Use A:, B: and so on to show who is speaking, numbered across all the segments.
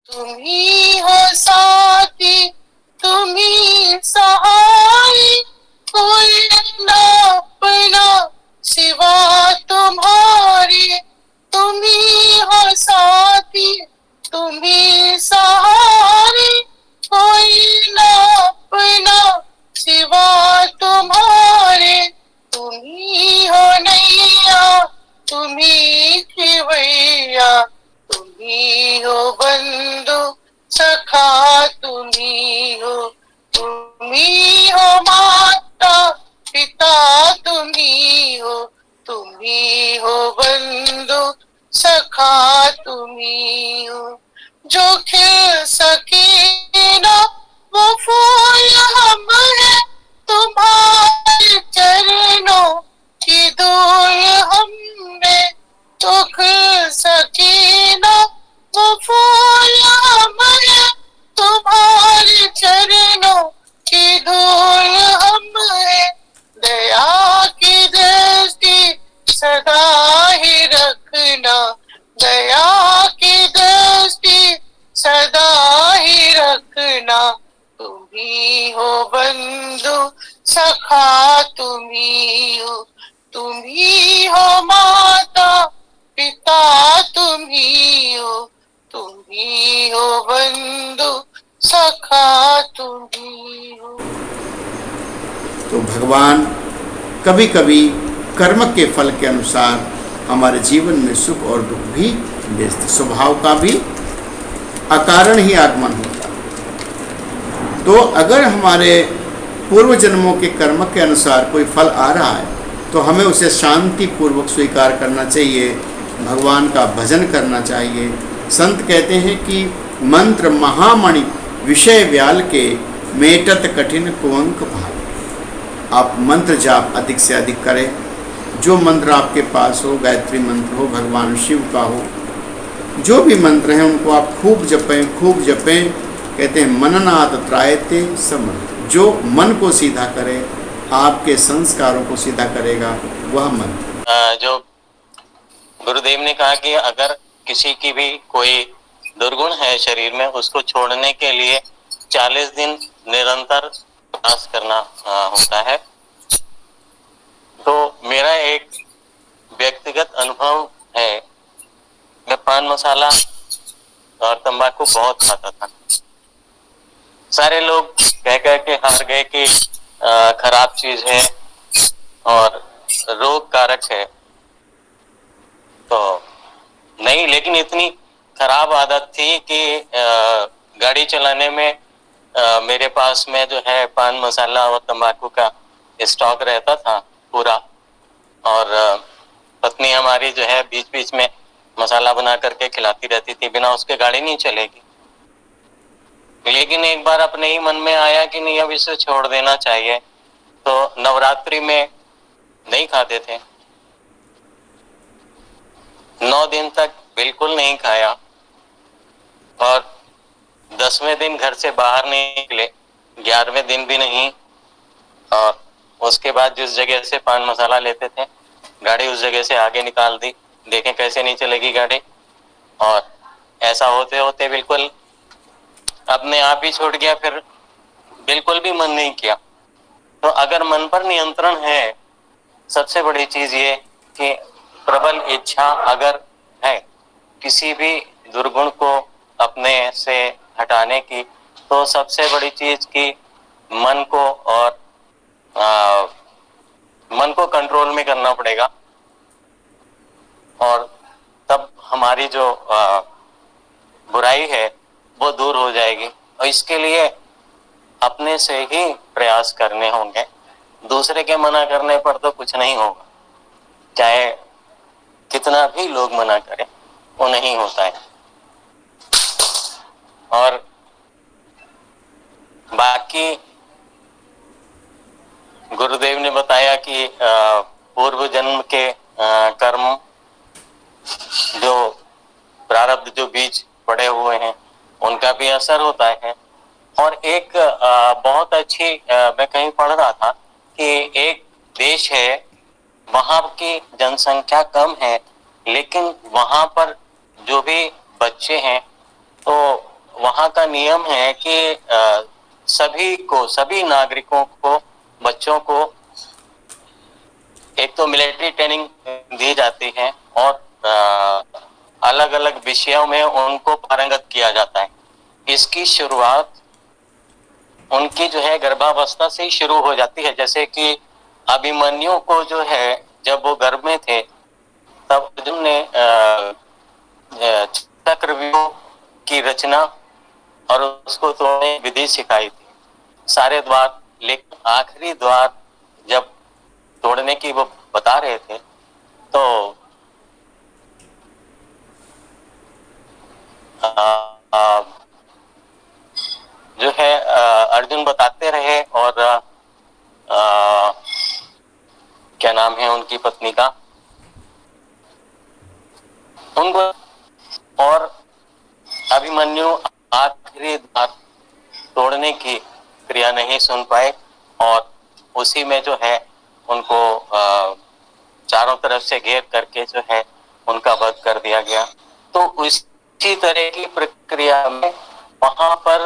A: तुम्ही हो साथी, तुम्ही सहाय, कोई ना अपना सिवा तुम्हारे। तुम्ही हो साथी, तुम्ही सहारे, कोई ना अपना सिवा तुम्हारे। तुम्ही हो नैया, तुम्ही खिवैया, तुम्ही हो बंधु सखा, तुम्ही हो। तुम्ही हो माता पिता, तुम्ही हो। तुम्ही हो बंधु सखा, तुम्ही हो। जो खिल सके ना वो फूल हम है, तुम्हारे चरणों की धूल हमने। तो खिल सके ना वो फूल हम है, तुम्हारे चरणों की धूल हम है। दया की दृष्टि सदा ही रखना, दया की दृष्टि सदा ही रखना। तुम्ही हो बंधु सखा, तुम्ही हो। तुम्ही हो माता पिता, तुम्ही हो। तुम्ही हो बंधु सखा, तुम्ही हो।
B: तो भगवान कभी कभी कर्म के फल के अनुसार हमारे जीवन में सुख और दुख भी भेजते। स्वभाव का भी अकारण ही आगमन होता। तो अगर हमारे पूर्व जन्मों के कर्म के अनुसार कोई फल आ रहा है तो हमें उसे शांति पूर्वक स्वीकार करना चाहिए, भगवान का भजन करना चाहिए। संत कहते हैं कि मंत्र महामणि विषय व्याल के, मेटत कठिन कुअंक भाव। आप मंत्र जाप अधिक से अधिक करें। जो मंत्र आपके पास हो, गायत्री मंत्र हो, भगवान शिव का हो, जो भी मंत्र हैं उनको आप खूब जपें, खूब जपें। कहते हैं मननाथ त्रायते समर्थ। जो मन को सीधा करे, आपके संस्कारों को सीधा करेगा, वह मंत्र।
C: जो गुरुदेव ने कहा कि अगर किसी की भी कोई दुर्गुण है शरीर में, उसको छोड़ने के लिए 40 दिन निरंतर प्रयास करना होता है। तो मेरा एक व्यक्तिगत अनुभव है, मैं पान मसाला और तंबाकू बहुत खाता था। सारे लोग कह कह के हार गए कि खराब चीज है और रोग कारक है। तो नहीं, लेकिन इतनी खराब आदत थी कि गाड़ी चलाने में मेरे पास में जो है पान मसाला और तंबाकू का स्टॉक रहता था पूरा। और पत्नी हमारी जो है बीच बीच में मसाला बना करके खिलाती रहती थी, बिना उसके गाड़ी नहीं चलेगी। लेकिन एक बार अपने ही मन में आया कि नहीं, अब इसे छोड़ देना चाहिए। तो नवरात्रि में नहीं खाते थे, 9 दिन तक बिल्कुल नहीं खाया और 10वें दिन घर से बाहर नहीं निकले, 11वें दिन भी नहीं। और उसके बाद जिस जगह से पान मसाला लेते थे, गाड़ी उस जगह से आगे निकाल दी, देखें कैसे नहीं चलेगी गाड़ी। और ऐसा होते होते बिल्कुल अपने आप ही छूट गया, फिर बिल्कुल भी मन नहीं किया। तो अगर मन पर नियंत्रण है, सबसे बड़ी चीज ये कि प्रबल इच्छा अगर है किसी भी दुर्गुण को अपने से हटाने की, तो सबसे बड़ी चीज की मन को और मन को कंट्रोल में करना पड़ेगा। और तब हमारी जो बुराई है वो दूर हो जाएगी। और इसके लिए अपने से ही प्रयास करने होंगे, दूसरे के मना करने पर तो कुछ नहीं होगा। चाहे कितना भी लोग मना करें, वो नहीं होता है। और बाकी गुरुदेव ने बताया कि पूर्व जन्म के कर्म, जो प्रारब्ध, जो बीज पड़े हुए हैं, उनका भी असर होता है। और एक बहुत अच्छी मैं कहीं पढ़ रहा था कि एक देश है, वहां की जनसंख्या कम है, लेकिन वहां पर जो भी बच्चे हैं तो वहाँ का नियम है कि सभी नागरिकों को, बच्चों को एक तो मिलिट्री ट्रेनिंग दी जाती है और अलग अलग विषयों में उनको पारंगत किया जाता है। इसकी शुरुआत उनकी जो है गर्भावस्था से ही शुरू हो जाती है। जैसे कि अभिमन्यु को जो है, जब वो गर्भ में थे तब अर्जुन ने चक्रव्यूह की रचना और उसको तोड़ने की विधि सिखाई थी, सारे द्वार। लेकिन आखिरी द्वार जब तोड़ने की वो बता रहे थे तो जो है अर्जुन बताते रहे और क्या नाम है उनकी पत्नी का, उनको, और अभिमन्यु आखिरी द्वार तोड़ने की क्रिया नहीं सुन पाए और उसी में जो है उनको चारों तरफ से घेर करके जो है उनका वध कर दिया गया। तो इसी तरह की प्रक्रिया में वहां पर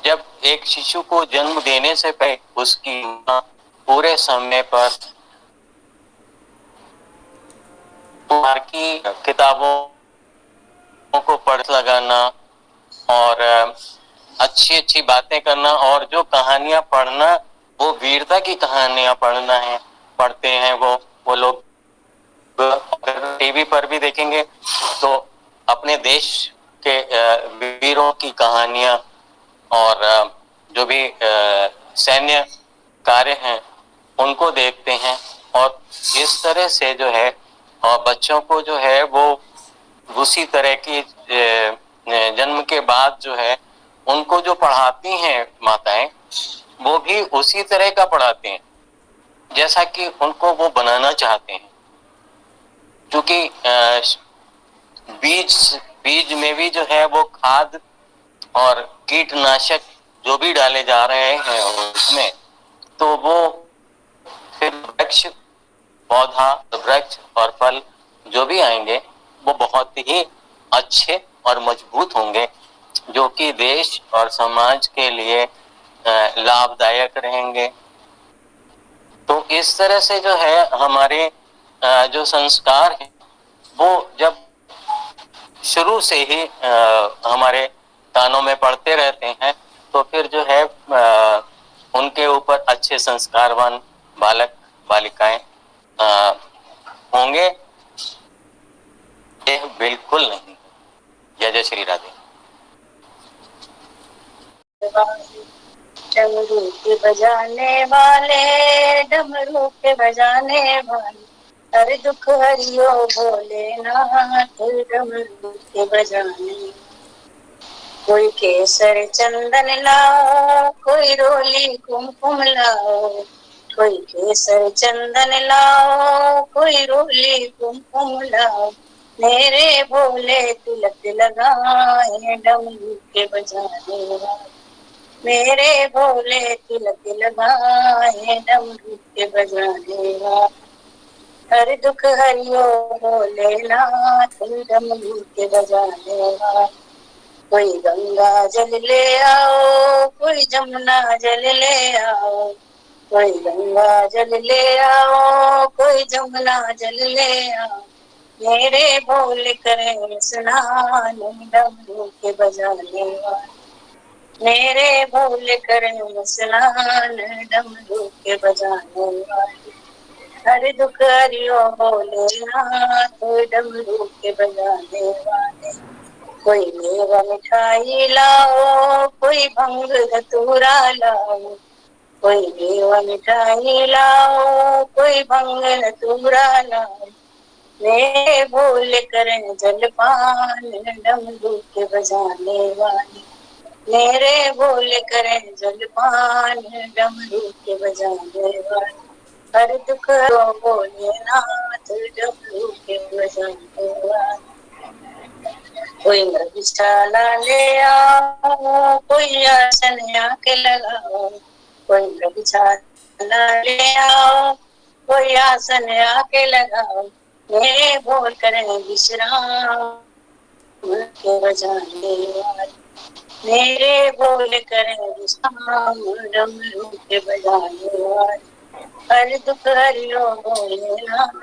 C: जब एक शिशु को जन्म देने से पहले उसकी मां पूरे समय पर की किताबों को पढ़ लगाना और अच्छी अच्छी बातें करना, और जो कहानियां पढ़ना वो वीरता की कहानियां पढ़ते हैं वो लोग। अगर टीवी पर भी देखेंगे तो अपने देश के वीरों की कहानियां और जो भी सैन्य कार्य हैं उनको देखते हैं, और इस तरह से जो है और बच्चों को जो है वो उसी तरह की जन्म के बाद जो है उनको जो पढ़ाती हैं माताएं, वो भी उसी तरह का पढ़ाते हैं जैसा कि उनको वो बनाना चाहते हैं। क्योंकि बीज में भी जो है वो खाद और कीटनाशक जो भी डाले जा रहे हैं उसमें, तो वो फिर वृक्ष, पौधा, वृक्ष और फल जो भी आएंगे वो बहुत ही अच्छे और मजबूत होंगे, जो कि देश और समाज के लिए लाभदायक रहेंगे। तो इस तरह से जो है हमारे जो संस्कार हैं वो जब शुरू से ही हमारे कानों में पढ़ते रहते हैं तो फिर जो है उनके ऊपर अच्छे संस्कारवान बालक बालिकाएं होंगे। ये बिल्कुल नहीं। जय जय श्री राधे।
D: डमरू के बजाने वाले, डमरू के बजाने वाले, हर दुख हरियो भोलेनाथ, डमरू के बजाने। कोई केसर चंदन लाओ, कोई रोली कुमकुम लाओ, कोई केसर चंदन लाओ, कोई रोली कुमकुम लाओ, मेरे भोले तिलक लगाए डमरू के बजाने वाले, मेरे भोले तिलक लगाए डमरू के बजाने वाले, हर दुख हरियो भोलेनाथ, डमरू के बजाने वाले। कोई गंगा जल ले आओ, कोई जमुना जल ले आओ, कोई गंगा जल ले आओ, कोई जमुना जल ले आओ, मेरे भोले करें स्नान डमरू के बजाने वाले, मेरे भोले करें स्नान डमरू के बजाने वाले, हर दुख हरियो भोलेनाथ, डमरू के बजाने वाले। कोई मेवा मिठाई लाओ, कोई भंग धतूरा लाओ, कोई मेवा मिठाई लाओ, कोई भंग धतूरा लाओ, मेरे भोले करें जलपान डमरू के बजाने वाले, मेरे भोले करें जलपान डमरू के बजाने वाले, हर दुख भोलेनाथ, डमरू के बजाने वाले। कोई मृगशाला ले आओ, कोई आसन आके लगाओ, कोई मृगशाला ले आओ, कोई आसन आके लगाओ, मेरे भोल करें विश्राम के बजाने वाले, मेरे बोल कर शाम डमरू के बजाने वाले, हर दुख हरियो भोलेनाथ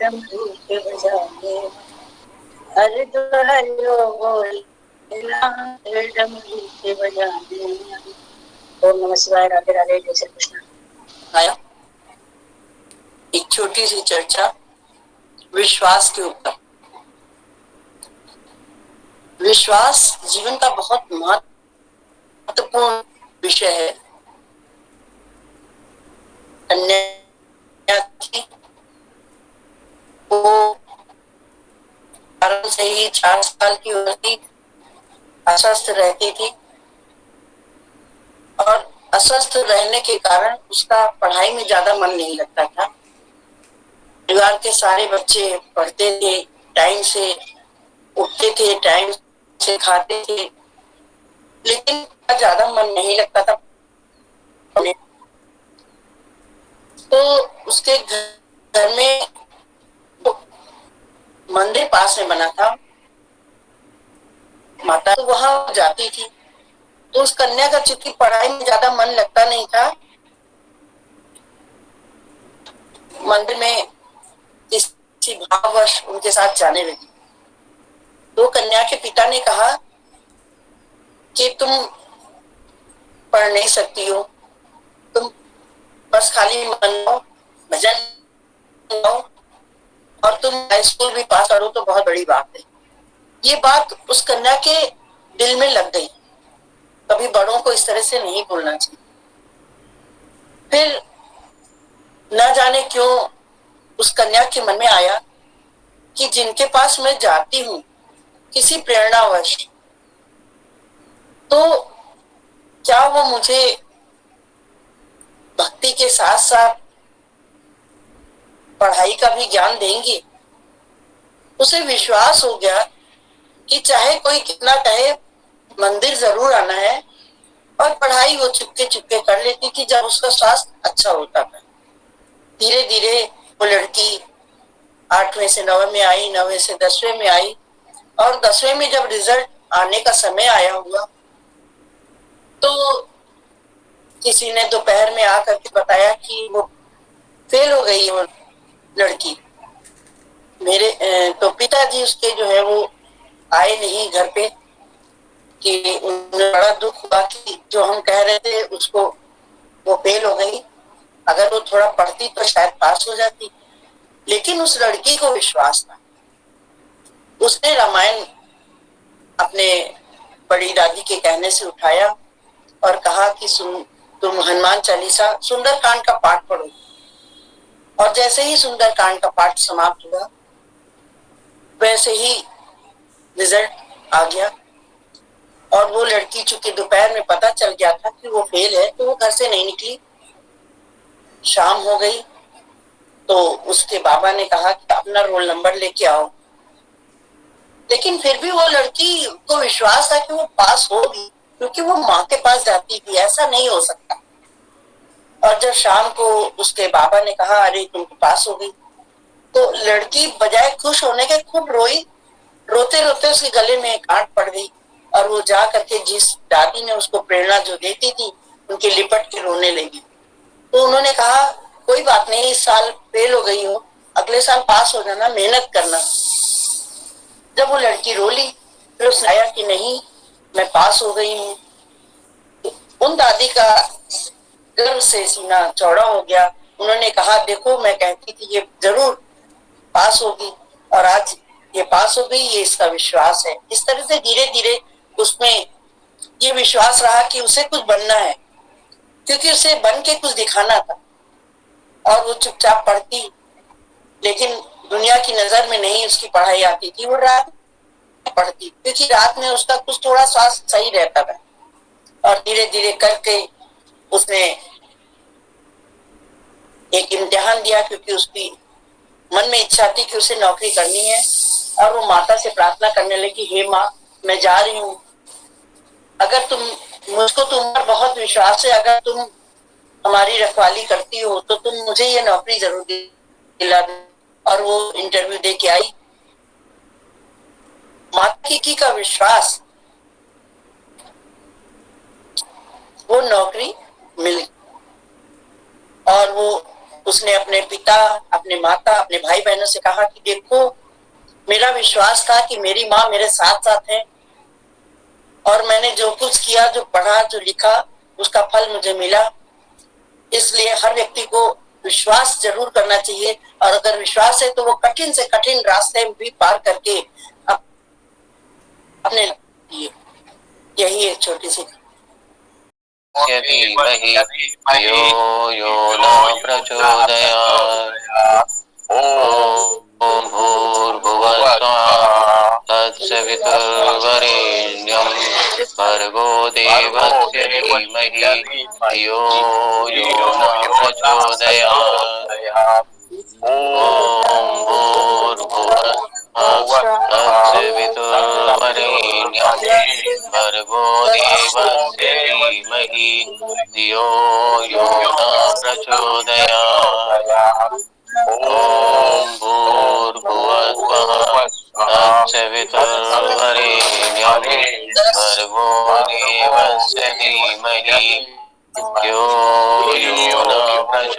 D: डमरू के बजाने वाले, हर दुख हरियो भोलेनाथ डमरू के बजाने वाले। ओम नमः शिवाय। राधे राधे। जय श्री कृष्ण। आया एक छोटी सी चर्चा विश्वास के ऊपर। विश्वास जीवन का बहुत महत्वपूर्ण विषय है। कन्या थी, वो कारण से ही 4 साल की उम्र थी, अस्वस्थ रहती थी और अस्वस्थ रहने के कारण उसका पढ़ाई में ज्यादा मन नहीं लगता था। परिवार के सारे बच्चे पढ़ते थे, टाइम से उठते थे, टाइम से खाते थे, लेकिन ज्यादा मन नहीं लगता था। तो उसके घर में मंदिर पास में बना था, माता तो वहां जाती थी। तो उस कन्या का चूंकि पढ़ाई में ज्यादा मन लगता नहीं था, मंदिर में किसी भाववश उनके साथ जाने लगी। तो कन्या के पिता ने कहा कि तुम पढ़ नहीं सकती हो, तुम बस खाली मन लो, भजन लो और तुम हाई स्कूल भी पास करो तो बहुत बड़ी बात है। ये बात उस कन्या के दिल में लग गई। कभी बड़ों को इस तरह से नहीं बोलना चाहिए। फिर न जाने क्यों उस कन्या के मन में आया कि जिनके पास मैं जाती हूँ किसी प्रेरणावश, तो क्या वो मुझे भक्ति के साथ साथ पढ़ाई का भी ज्ञान देंगे। उसे विश्वास हो गया कि चाहे कोई कितना कहे, मंदिर जरूर आना है। और पढ़ाई वो चुपके चुपके कर लेती थी जब उसका स्वास्थ्य अच्छा होता था। धीरे धीरे वो लड़की 8वें से 9वें में आई, 9वें से 10वें में आई और 10वें में जब रिजल्ट आने का समय आया हुआ तो किसी ने दोपहर में आकर के बताया कि वो फेल हो गई वो लड़की। मेरे तो पिताजी उसके जो है वो आए नहीं घर पे, कि उन्हें बड़ा दुख हुआ कि जो हम कह रहे थे उसको वो फेल हो गई। अगर वो थोड़ा पढ़ती तो शायद पास हो जाती। लेकिन उस लड़की को विश्वास था। उसने रामायण अपने बड़ी दादी के कहने से उठाया और कहा कि तुम हनुमान चालीसा सुंदरकांड का पाठ पढ़ो। और जैसे ही सुंदरकांड का पाठ समाप्त हुआ वैसे ही रिजल्ट आ गया। और वो लड़की चूंकि दोपहर में पता चल गया था कि वो फेल है तो वो घर से नहीं निकली। शाम हो गई तो उसके बाबा ने कहा कि अपना रोल नंबर लेके आओ। लेकिन फिर भी वो लड़की को विश्वास था कि वो पास होगी, क्योंकि वो माँ के पास जाती थी, ऐसा नहीं हो सकता। और जब शाम को उसके बाबा ने कहा अरे तुम तो पास हो गई, तो लड़की बजाय खुश होने के खूब रोई। रोते रोते उसके गले में गांठ पड़ गई और वो जा करके जिस दादी ने उसको प्रेरणा जो देती थी उनके लिपट के रोने लगी। तो उन्होंने कहा कोई बात नहीं, इस साल फेल हो गई हो, अगले साल पास हो जाना, मेहनत करना। जब वो लड़की रोली फिर उसने आया कि नहीं मैं पास हो गई हूँ। उन दादी का गर्व से सीना चौड़ा हो गया। उन्होंने कहा देखो मैं कहती थी ये जरूर पास होगी और आज ये पास हो गई, ये इसका विश्वास है। इस तरह से धीरे धीरे उसमें ये विश्वास रहा कि उसे कुछ बनना है, क्योंकि उसे बन के कुछ दिखाना था। और वो चुपचाप पढ़ती, लेकिन दुनिया की नजर में नहीं उसकी पढ़ाई आती थी। वो रात पढ़ती क्योंकि रात में उसका कुछ थोड़ा स्वास्थ्य सही रहता था। और धीरे धीरे करके उसने एक इम्तिहान दिया, क्योंकि उसकी मन में इच्छा थी कि उसे नौकरी करनी है। और वो माता से प्रार्थना करने लगी, हे माँ मैं जा रही हूँ, अगर तुम मुझको तुम पर बहुत विश्वास है, अगर तुम हमारी रखवाली करती हो तो तुम मुझे ये नौकरी जरूर दिला दो। और वो इंटरव्यू दे के आई माता का विश्वास, वो नौकरी मिल गई। और वो उसने अपने पिता, अपने माता, अपने भाई बहनों से कहा कि देखो, मेरा विश्वास था कि मेरी माँ मेरे साथ साथ है और मैंने जो कुछ किया, जो पढ़ा, जो लिखा, उसका फल मुझे मिला। इसलिए हर व्यक्ति को विश्वास जरूर करना चाहिए, और अगर विश्वास है तो वो कठिन से कठिन रास्ते भी पार करके अपने लिए, यही एक छोटी सी
C: धीमहि धियो यो न प्रचोदयात्। ओम भूर्भुवस्सुवः तत्सवितुर्वरेण्यं भर्गो देवस्य धीमहि धियो यो न प्रचोदयात्। ओम भूर्भुवस्सुवः तत्सवितुर्वरेण्यं भर्गो देवस्य धीमहि धियो यो न प्रचोदयात्। ओम भूर्भुवस्सुवः तत्सवितुर्वरेण्यं भर्गो देवस्य धीमहि धियो यो न प्रचोदयात्।